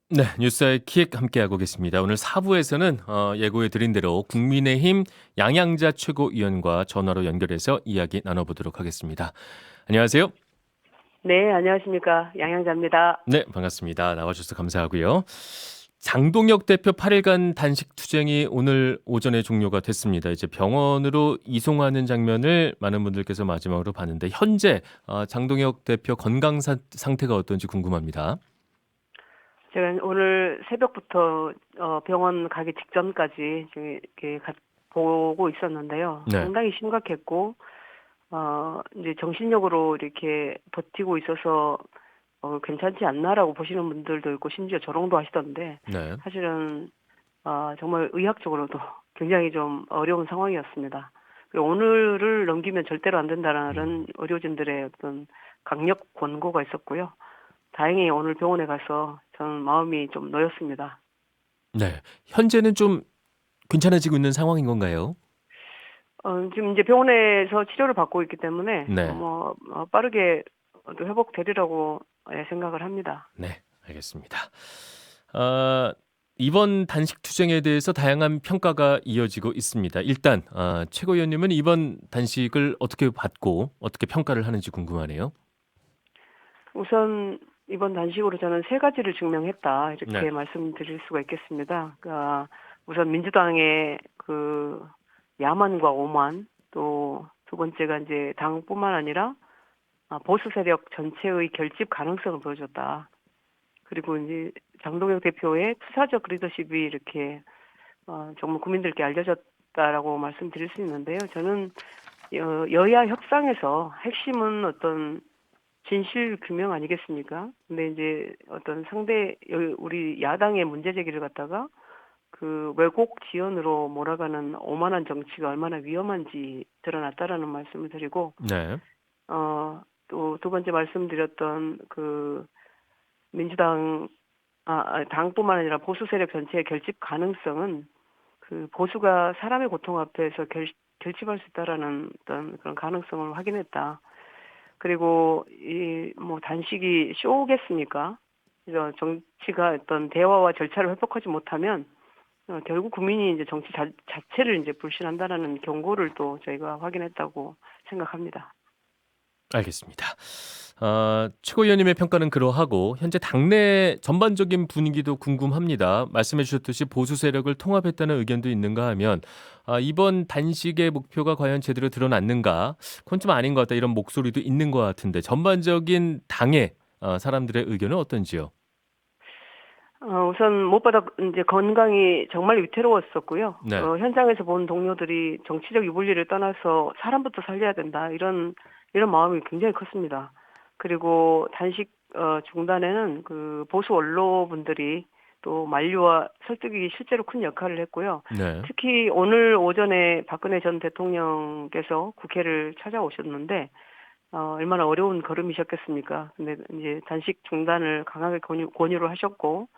네, 뉴스의 킥 함께하고 계십니다. 오늘 4부에서는 예고해 드린 대로 국민의힘 양양자 최고위원과 전화로 연결해서 이야기 나눠보도록 하겠습니다. 안녕하세요. 네, 안녕하십니까. 양양자입니다. 네, 반갑습니다. 나와주셔서 감사하고요. 장동혁 대표 8일간 단식 투쟁이 오늘 오전에 종료가 됐습니다. 이제 병원으로 이송하는 장면을 많은 분들께서 마지막으로 봤는데 현재 장동혁 대표 건강 상태가 어떤지 궁금합니다. 제가 오늘 새벽부터 병원 가기 직전까지 지금 이렇게 보고 있었는데요. 네. 상당히 심각했고, 이제 정신력으로 이렇게 버티고 있어서 괜찮지 않나라고 보시는 분들도 있고, 심지어 조롱도 하시던데, 네. 사실은 정말 의학적으로도 굉장히 좀 어려운 상황이었습니다. 그리고 오늘을 넘기면 절대로 안 된다는 의료진들의 어떤 강력 권고가 있었고요. 다행히 오늘 병원에 가서 저는 마음이 좀 놓였습니다. 네. 현재는 좀 괜찮아지고 있는 상황인 건가요? 지금 이제 병원에서 치료를 받고 있기 때문에 네. 빠르게 또 회복되리라고 생각을 합니다. 네. 알겠습니다. 아, 이번 단식 투쟁에 대해서 다양한 평가가 이어지고 있습니다. 일단 최고위원님은 이번 단식을 어떻게 받고 어떻게 평가를 하는지 궁금하네요. 우선 이번 단식으로 저는 세 가지를 증명했다 네. 이렇게 말씀드릴 수가 있겠습니다. 그러니까 우선 민주당의 그 야만과 오만, 또 두 번째가 이제 당뿐만 아니라 보수 세력 전체의 결집 가능성을 보여줬다. 그리고 이제 장동혁 대표의 투사적 리더십이 이렇게 정말 국민들께 알려졌다라고 말씀드릴 수 있는데요. 저는 여야 협상에서 핵심은 어떤 진실 규명 아니겠습니까? 근데 이제 어떤 우리 야당의 문제 제기를 갖다가 그 왜곡 지연으로 몰아가는 오만한 정치가 얼마나 위험한지 드러났다라는 말씀을 드리고, 네. 또 두 번째 말씀드렸던 그 민주당, 당뿐만 아니라 보수 세력 전체의 결집 가능성은 그 보수가 사람의 고통 앞에서 결집할 수 있다라는 어떤 그런 가능성을 확인했다. 그리고 이 뭐 단식이 쇼겠습니까? 그래서 정치가 어떤 대화와 절차를 회복하지 못하면 결국 국민이 이제 정치 자체를 이제 불신한다라는 경고를 또 저희가 확인했다고 생각합니다. 알겠습니다. 최고위원님의 평가는 그러하고 현재 당내 전반적인 분위기도 궁금합니다. 말씀해 주셨듯이 보수 세력을 통합했다는 의견도 있는가 하면 이번 단식의 목표가 과연 제대로 드러났는가? 그건 좀 아닌 것 같다 이런 목소리도 있는 것 같은데 전반적인 당의 사람들의 의견은 어떤지요? 우선 무엇보다 이제 건강이 정말 위태로웠었고요. 네. 현장에서 본 동료들이 정치적 유불리를 떠나서 사람부터 살려야 된다 이런 마음이 굉장히 컸습니다. 그리고 단식 중단에는 그 보수 원로분들이 또 만류와 설득이 실제로 큰 역할을 했고요. 네. 특히 오늘 오전에 박근혜 전 대통령께서 국회를 찾아오셨는데 얼마나 어려운 걸음이셨겠습니까? 근데 이제 단식 중단을 강하게 권유를 하셨고,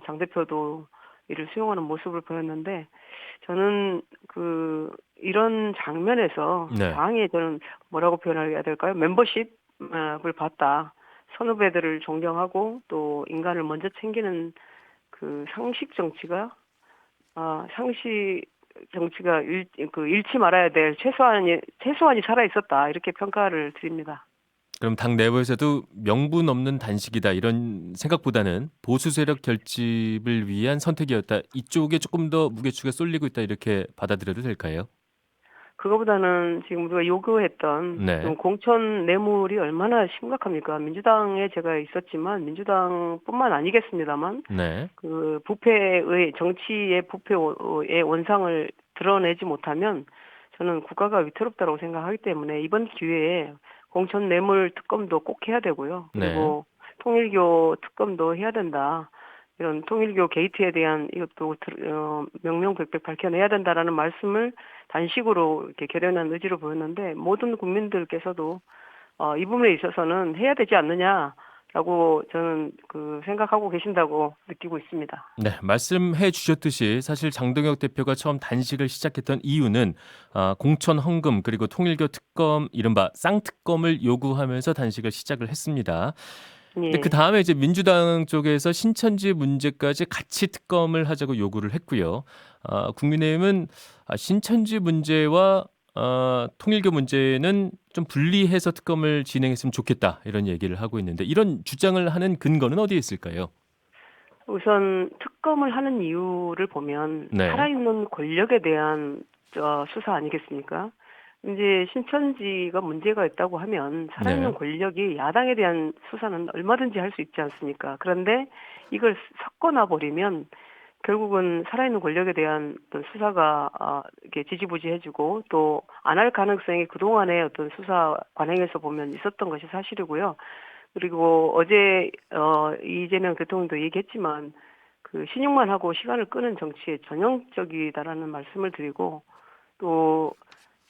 장 대표도 이를 수용하는 모습을 보였는데, 저는 이런 장면에서 네. 당에 저는 뭐라고 표현해야 될까요? 멤버십을 봤다. 선후배들을 존경하고 또 인간을 먼저 챙기는 그 상식 정치가 상식 정치가 잃지 말아야 될 최소한이 살아 있었다 이렇게 평가를 드립니다. 그럼 당 내부에서도 명분 없는 단식이다 이런 생각보다는 보수 세력 결집을 위한 선택이었다. 이쪽에 조금 더 무게추가 쏠리고 있다 이렇게 받아들여도 될까요? 그거보다는 지금 우리가 요구했던 네. 좀 공천 뇌물이 얼마나 심각합니까? 민주당에 제가 있었지만 민주당뿐만 아니겠습니다만 네. 그 부패의 정치의 부패의 원상을 드러내지 못하면 저는 국가가 위태롭다고 생각하기 때문에 이번 기회에 공천 뇌물 특검도 꼭 해야 되고요. 네. 그리고 통일교 특검도 해야 된다. 이런 통일교 게이트에 대한 이것도 명명백백 밝혀내야 된다라는 말씀을 단식으로 이렇게 결연한 의지로 보였는데 모든 국민들께서도 이 부분에 있어서는 해야 되지 않느냐라고 저는 생각하고 계신다고 느끼고 있습니다. 네, 말씀해 주셨듯이 사실 장동혁 대표가 처음 단식을 시작했던 이유는 공천 헌금 그리고 통일교 특검 이른바 쌍특검을 요구하면서 단식을 시작을 했습니다. 근데 그 예. 다음에 이제 민주당 쪽에서 신천지 문제까지 같이 특검을 하자고 요구를 했고요. 국민의힘은 신천지 문제와 통일교 문제는 좀 분리해서 특검을 진행했으면 좋겠다 이런 얘기를 하고 있는데 이런 주장을 하는 근거는 어디에 있을까요? 우선 특검을 하는 이유를 보면 네, 살아있는 권력에 대한 수사 아니겠습니까? 이제 신천지가 문제가 있다고 하면 살아있는 네, 권력이 야당에 대한 수사는 얼마든지 할 수 있지 않습니까? 그런데 이걸 섞어놔 버리면 결국은 살아있는 권력에 대한 어떤 수사가 이렇게 지지부지해지고 또 안 할 가능성이 그동안의 어떤 수사 관행에서 보면 있었던 것이 사실이고요. 그리고 어제 이재명 대통령도 얘기했지만 그 신용만 하고 시간을 끄는 정치에 전형적이다라는 말씀을 드리고 또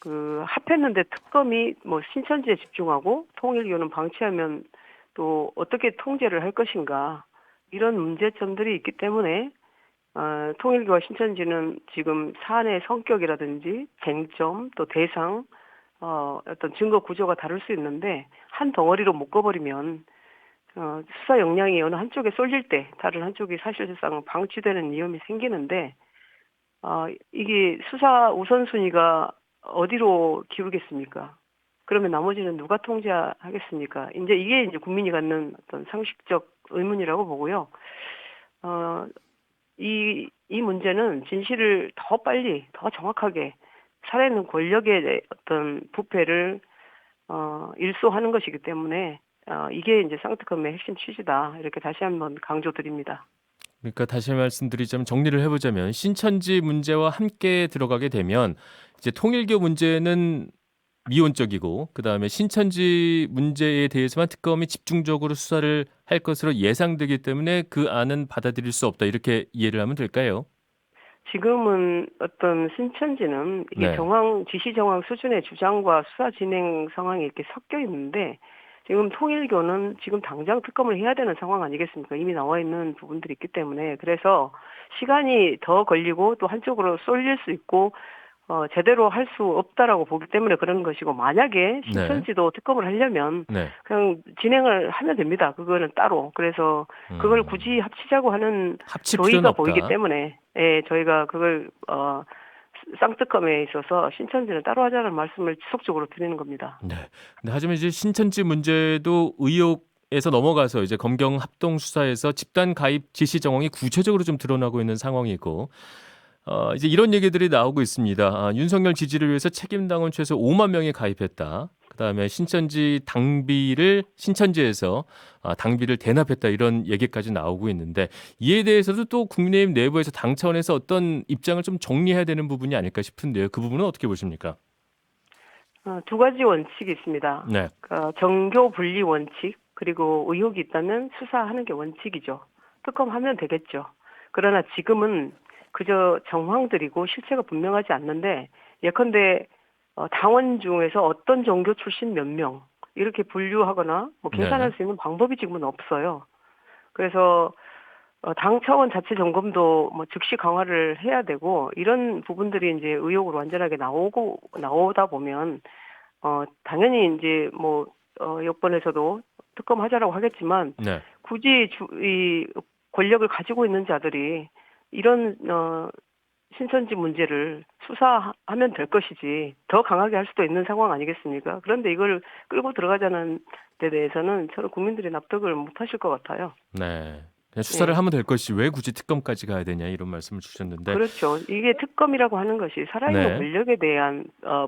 그 합했는데 특검이 뭐 신천지에 집중하고 통일교는 방치하면 또 어떻게 통제를 할 것인가 이런 문제점들이 있기 때문에 통일교와 신천지는 지금 사안의 성격이라든지 쟁점 또 대상 어떤 증거 구조가 다를 수 있는데 한 덩어리로 묶어버리면 수사 역량이 어느 한쪽에 쏠릴 때 다른 한쪽이 사실상 방치되는 위험이 생기는데 이게 수사 우선순위가 어디로 기울겠습니까? 그러면 나머지는 누가 통제하겠습니까? 이제 국민이 갖는 어떤 상식적 의문이라고 보고요. 어, 이 문제는 진실을 더 빨리, 더 정확하게 살아있는 권력의 어떤 부패를 일소하는 것이기 때문에 이게 이제 쌍특검의 핵심 취지다. 이렇게 다시 한번 강조드립니다. 그러니까 다시 말씀드리자면 정리를 해보자면 신천지 문제와 함께 들어가게 되면 이제 통일교 문제는 미온적이고 그다음에 신천지 문제에 대해서만 특검이 집중적으로 수사를 할 것으로 예상되기 때문에 그 안은 받아들일 수 없다 이렇게 이해를 하면 될까요? 지금은 어떤 신천지는 이게 네. 지시 정황 수준의 주장과 수사 진행 상황이 이렇게 섞여 있는데 지금 통일교는 지금 당장 특검을 해야 되는 상황 아니겠습니까? 이미 나와 있는 부분들이 있기 때문에 그래서 시간이 더 걸리고 또 한쪽으로 쏠릴 수 있고 제대로 할 수 없다라고 보기 때문에 그런 것이고 만약에 네. 신천지도 특검을 하려면 네. 그냥 진행을 하면 됩니다. 그거는 따로. 그래서 그걸 음. 굳이 합치자고 하는 합칠 필요는 도의가 보이기 없다. 때문에 예, 저희가 그걸 쌍특검에 있어서 신천지는 따로 하자는 말씀을 지속적으로 드리는 겁니다. 네. 근데 하지만 이제 신천지 문제도 의혹에서 넘어가서 이제 검경 합동 수사에서 집단 가입 지시 정황이 구체적으로 좀 드러나고 있는 상황이고 이제 이런 얘기들이 나오고 있습니다. 윤석열 지지를 위해서 책임당원 최소 5만 명이 가입했다. 그다음에 신천지 당비를 신천지에서 당비를 대납했다 이런 얘기까지 나오고 있는데 이에 대해서도 또 국민의힘 내부에서 당 차원에서 어떤 입장을 좀 정리해야 되는 부분이 아닐까 싶은데요. 그 부분은 어떻게 보십니까? 두 가지 원칙이 있습니다. 네. 그러니까 정교 분리 원칙 그리고 의혹이 있다면 수사하는 게 원칙이죠. 특검하면 되겠죠. 그러나 지금은 그저 정황들이고 실체가 분명하지 않는데 예컨대 당원 중에서 어떤 종교 출신 몇 명 이렇게 분류하거나 뭐 네. 계산할 수 있는 방법이 지금은 없어요. 그래서 당 차원 자체 점검도 뭐 즉시 강화를 해야 되고 이런 부분들이 이제 의혹으로 완전하게 나오다 보면 당연히 이제 뭐 여권에서도 특검하자라고 하겠지만 네. 굳이 이 권력을 가지고 있는 자들이 이런 신천지 문제를 수사하면 될 것이지 더 강하게 할 수도 있는 상황 아니겠습니까? 그런데 이걸 끌고 들어가자는 데 대해서는 저는 국민들이 납득을 못 하실 것 같아요. 네. 그냥 수사를 예. 하면 될 것이 왜 굳이 특검까지 가야 되냐 이런 말씀을 주셨는데 그렇죠. 이게 특검이라고 하는 것이 살아있는 네. 권력에 대한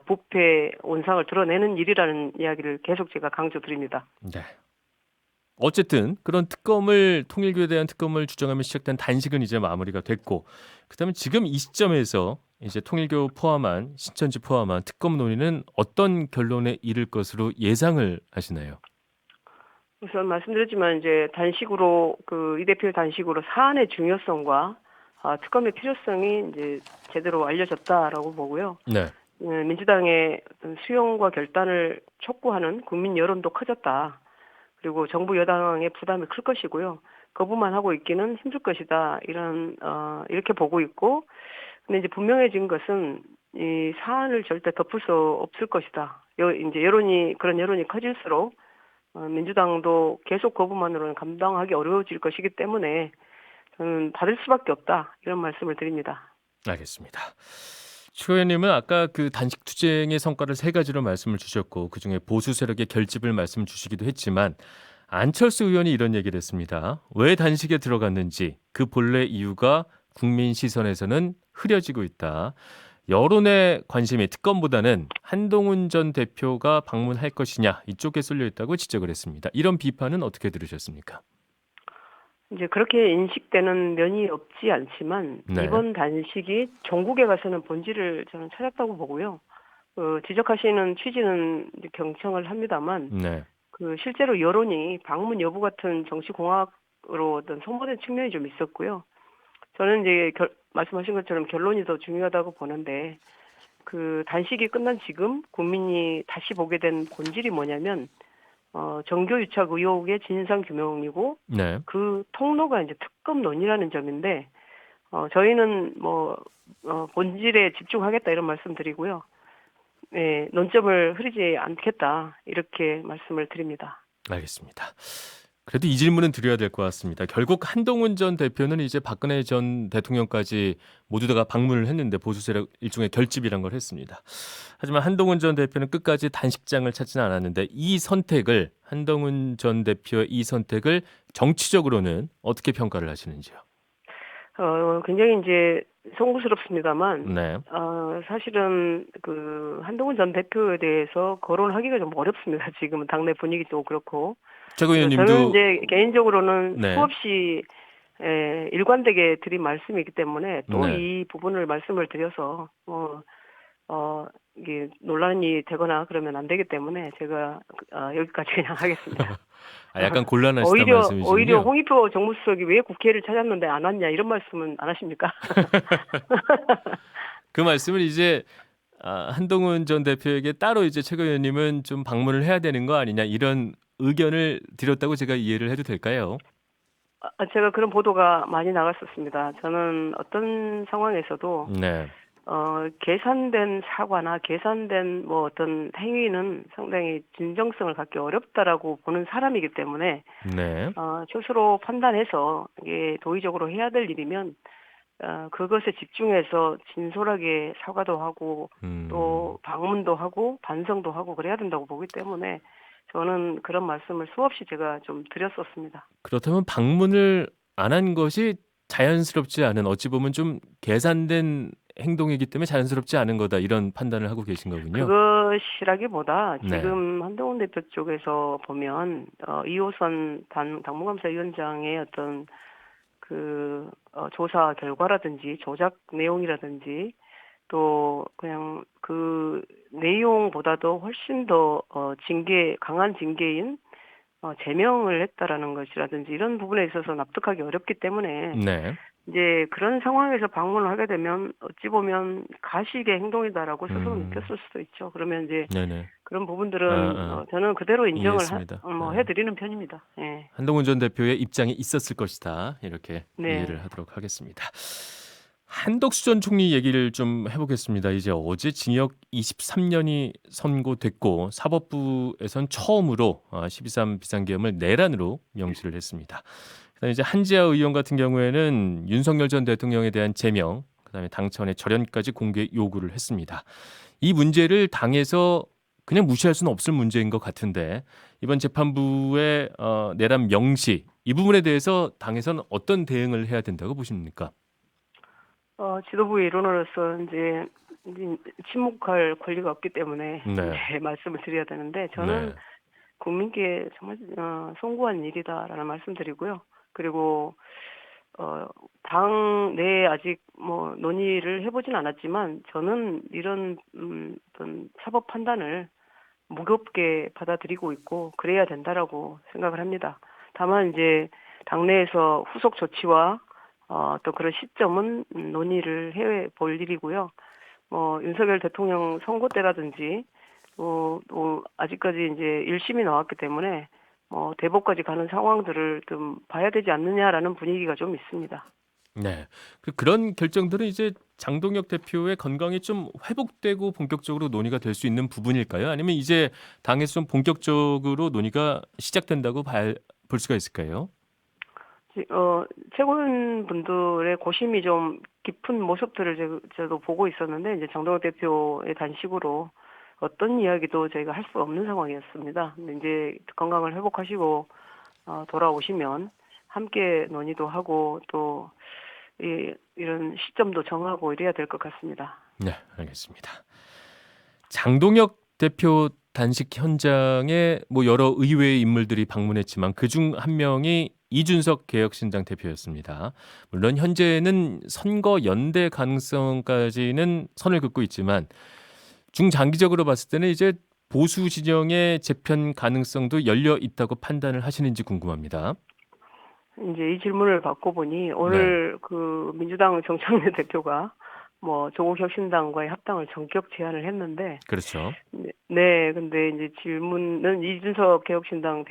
부패 온상을 드러내는 일이라는 이야기를 계속 제가 강조드립니다. 네. 어쨌든 그런 특검을 통일교에 대한 특검을 주장하며 시작된 단식은 이제 마무리가 됐고 그다음에 지금 이 시점에서 이제 통일교 포함한 신천지 포함한 특검 논의는 어떤 결론에 이를 것으로 예상을 하시나요? 우선 말씀드렸지만 이제 단식으로 이 대표의 단식으로 사안의 중요성과 특검의 필요성이 이제 제대로 알려졌다라고 보고요. 네. 민주당의 어떤 수용과 결단을 촉구하는 국민 여론도 커졌다. 그리고 정부 여당의 부담이 클 것이고요. 거부만 하고 있기는 힘들 것이다. 이렇게 보고 있고, 근데 이제 분명해진 것은 이 사안을 절대 덮을 수 없을 것이다. 이제 그런 여론이 커질수록 민주당도 계속 거부만으로는 감당하기 어려워질 것이기 때문에 저는 받을 수밖에 없다 이런 말씀을 드립니다. 알겠습니다. 최 의원님은 아까 그 단식 투쟁의 성과를 세 가지로 말씀을 주셨고 그중에 보수 세력의 결집을 말씀 주시기도 했지만 안철수 의원이 이런 얘기를 했습니다. 왜 단식에 들어갔는지 그 본래 이유가 국민 시선에서는 흐려지고 있다. 여론의 관심이 특검보다는 한동훈 전 대표가 방문할 것이냐 이쪽에 쏠려 있다고 지적을 했습니다. 이런 비판은 어떻게 들으셨습니까? 이제 그렇게 인식되는 면이 없지 않지만 네. 이번 단식이 전국에 가서는 본질을 저는 찾았다고 보고요. 지적하시는 취지는 이제 경청을 합니다만 네. 실제로 여론이 방문 여부 같은 정치 공학으로 어떤 소모된 측면이 좀 있었고요. 저는 이제 말씀하신 것처럼 결론이 더 중요하다고 보는데 단식이 끝난 지금 국민이 다시 보게 된 본질이 뭐냐면 정교 유착 의혹의 진상 규명이고 네. 그 통로가 이제 특검 논의라는 점인데 저희는 본질에 집중하겠다 이런 말씀드리고요. 네, 논점을 흐리지 않겠다 이렇게 말씀을 드립니다. 알겠습니다. 그래도 이 질문은 드려야 될 것 같습니다. 결국 한동훈 전 대표는 이제 박근혜 전 대통령까지 모두 다가 방문을 했는데 보수 세력 일종의 결집이란 걸 했습니다. 하지만 한동훈 전 대표는 끝까지 단식장을 찾지는 않았는데 이 선택을 한동훈 전 대표의 이 선택을 정치적으로는 어떻게 평가를 하시는지요? 굉장히 이제 송구스럽습니다만, 네. 사실은 한동훈 전 대표에 대해서 거론하기가 좀 어렵습니다. 지금은 당내 분위기도 그렇고. 최 그래서 저는 의원님도 이제 개인적으로는 네. 수없이 일관되게 드린 말씀이기 때문에 또 네. 이 부분을 말씀을 드려서 이게 논란이 되거나 그러면 안 되기 때문에 제가 여기까지 그냥 하겠습니다. 약간 곤란하시단 오히려 말씀이시군요. 홍익표 정무수석이 왜 국회를 찾았는데 안 왔냐 이런 말씀은 안 하십니까? 그 말씀을 이제 한동훈 전 대표에게 따로 이제 최 의원님은 좀 방문을 해야 되는 거 아니냐 이런 의견을 드렸다고 제가 이해를 해도 될까요? 제가 그런 보도가 많이 나갔었습니다. 저는 어떤 상황에서도 네. 계산된 사과나 계산된 어떤 행위는 상당히 진정성을 갖기 어렵다라고 보는 사람이기 때문에 네. 스스로 판단해서 이게 도의적으로 해야 될 일이면 그것에 집중해서 진솔하게 사과도 하고 음. 또 방문도 하고 반성도 하고 그래야 된다고 보기 때문에 저는 그런 말씀을 수없이 제가 좀 드렸었습니다. 그렇다면 방문을 안 한 것이 자연스럽지 않은 어찌 보면 좀 계산된 행동이기 때문에 자연스럽지 않은 거다 이런 판단을 하고 계신 거군요. 그것이라기보다 네. 지금 한동훈 대표 쪽에서 보면 이호선 당무감사위원장의 어떤 조사 결과라든지 조작 내용이라든지 또 그냥 그 내용보다도 훨씬 더 강한 징계인 제명을 했다라는 것이라든지 이런 부분에 있어서 납득하기 어렵기 때문에 네. 이제 그런 상황에서 방문을 하게 되면 어찌 보면 가식의 행동이다라고 스스로 음. 느꼈을 수도 있죠. 그러면 이제 네네. 그런 아, 부분들은 아. 저는 그대로 인정을 이해했습니다. 네. 해드리는 편입니다. 예. 한동훈 전 대표의 입장이 있었을 것이다. 이렇게 네. 이해를 하도록 하겠습니다. 한덕수 전 총리 얘기를 좀 해보겠습니다. 이제 어제 징역 23년이 선고됐고 사법부에선 처음으로 12.3 비상계엄을 내란으로 명시를 했습니다. 그다음에 이제 한지아 의원 같은 경우에는 윤석열 전 대통령에 대한 제명, 그다음에 당차원의 절연까지 공개 요구를 했습니다. 이 문제를 당에서 그냥 무시할 수는 없을 문제인 것 같은데 이번 재판부의 내란 명시 이 부분에 대해서 당에서는 어떤 대응을 해야 된다고 보십니까? 지도부의 일원으로서 이제 침묵할 권리가 없기 때문에 네, 이제 말씀을 드려야 되는데 저는 네, 국민께 정말 송구한 일이다라는 말씀드리고요. 그리고 당 내에 아직 논의를 해보진 않았지만 저는 이런 어떤 사법 판단을 무겁게 받아들이고 있고 그래야 된다라고 생각을 합니다. 다만 이제 당내에서 후속 조치와 또 그런 시점은 논의를 해 볼 일이고요. 윤석열 대통령 선고 때라든지 또 아직까지 이제 1심이 나왔기 때문에 대법까지 가는 상황들을 좀 봐야 되지 않느냐라는 분위기가 좀 있습니다. 네. 그런 결정들은 이제 장동혁 대표의 건강이 좀 회복되고 본격적으로 논의가 될 수 있는 부분일까요? 아니면 이제 당에서 좀 본격적으로 논의가 시작된다고 볼 수가 있을까요? 최고위원분들의 고심이 좀 깊은 모습들을 저도 보고 있었는데 이제 장동혁 대표의 단식으로 어떤 이야기도 저희가 할 수 없는 상황이었습니다. 근데 이제 건강을 회복하시고 돌아오시면 함께 논의도 하고 또 이런 시점도 정하고 이래야 될 것 같습니다. 네, 알겠습니다. 장동혁 대표 단식 현장에 뭐 여러 의외의 인물들이 방문했지만 그중 한 명이 이준석 개혁신당 대표였습니다. 물론 현재는 선거 연대 가능성까지는 선을 긋고 있지만 중장기적으로 봤을 때는 이제 보수 진영의 재편 가능성도 열려 있다고 판단을 하시는지 궁금합니다. 이제 이 질문을 받고 보니 네, 오늘 그 민주당 정청래 대표가 뭐 조국 혁신당과의 합당을 전격 제안을 했는데 그렇죠. 네, 근데 이제 질문은 이준석 개혁신당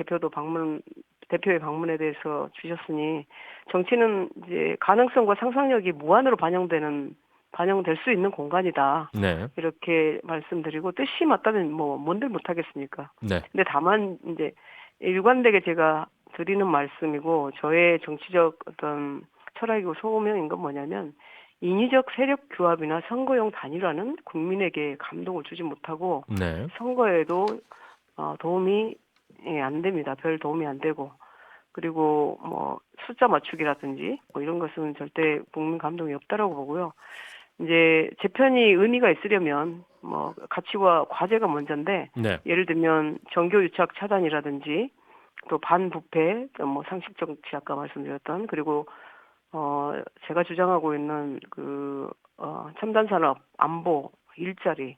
대표의 방문에 대해서 주셨으니 정치는 이제 가능성과 상상력이 무한으로 반영될 수 있는 공간이다. 네, 이렇게 말씀드리고 뜻이 맞다면 뭐 뭔들 못하겠습니까? 네, 근데 다만 이제 일관되게 제가 드리는 말씀이고 저의 정치적 어떤 철학이고 소명인 건 뭐냐면 인위적 세력 규합이나 선거용 단일화는 국민에게 감동을 주지 못하고 네, 선거에도 도움이 안 됩니다. 별 도움이 안 되고 그리고 뭐 숫자 맞추기라든지 뭐 이런 것은 절대 국민 감동이 없다라고 보고요. 이제 재편이 의미가 있으려면 뭐 가치와 과제가 먼저인데 네, 예를 들면 정교 유착 차단이라든지 또 반부패, 뭐 상식 정치 아까 말씀드렸던 그리고 제가 주장하고 있는 첨단 산업, 안보, 일자리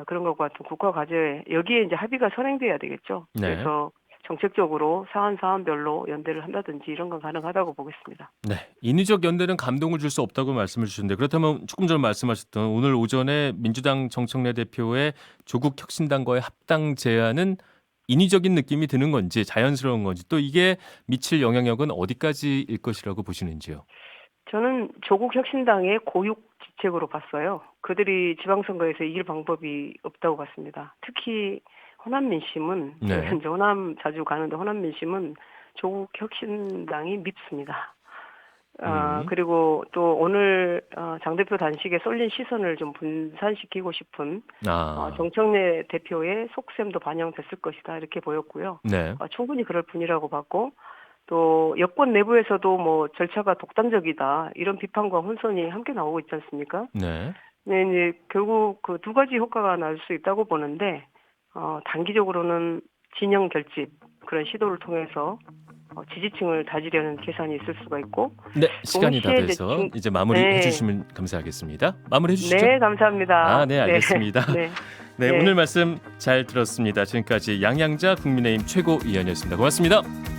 그런 것과 같은 국가 과제 여기에 이제 합의가 선행돼야 되겠죠. 네. 그래서 정책적으로 사안별로 연대를 한다든지 이런 건 가능하다고 보겠습니다. 네, 인위적 연대는 감동을 줄 수 없다고 말씀을 주셨는데 그렇다면 조금 전 말씀하셨던 오늘 오전에 민주당 정청래 대표의 조국 혁신당과의 합당 제안은 인위적인 느낌이 드는 건지 자연스러운 건지 또 이게 미칠 영향력은 어디까지일 것이라고 보시는지요? 저는 조국 혁신당의 고육지책으로 봤어요. 그들이 지방선거에서 이길 방법이 없다고 봤습니다. 특히 호남 민심은 제가 네, 이제 호남 자주 가는데 호남 민심은 조국 혁신당이 밉습니다. 음, 그리고 또 오늘 장 대표 단식에 쏠린 시선을 좀 분산시키고 싶은 아, 정청래 대표의 속셈도 반영됐을 것이다 이렇게 보였고요. 네, 충분히 그럴 뿐이라고 봤고 또 여권 내부에서도 뭐 절차가 독단적이다 이런 비판과 혼선이 함께 나오고 있지 않습니까? 네, 네, 이제 결국 그 두 가지 효과가 날 수 있다고 보는데 단기적으로는 진영 결집 그런 시도를 통해서 지지층을 다지려는 계산이 있을 수가 있고 네, 시간이 다 동시에 이제 돼서 이제 마무리해 네, 주시면 감사하겠습니다. 마무리해 주시죠. 네, 감사합니다. 네, 네, 알겠습니다. 네, 네, 오늘 네. 말씀 잘 들었습니다. 지금까지 양양자 국민의힘 최고위원이었습니다. 고맙습니다.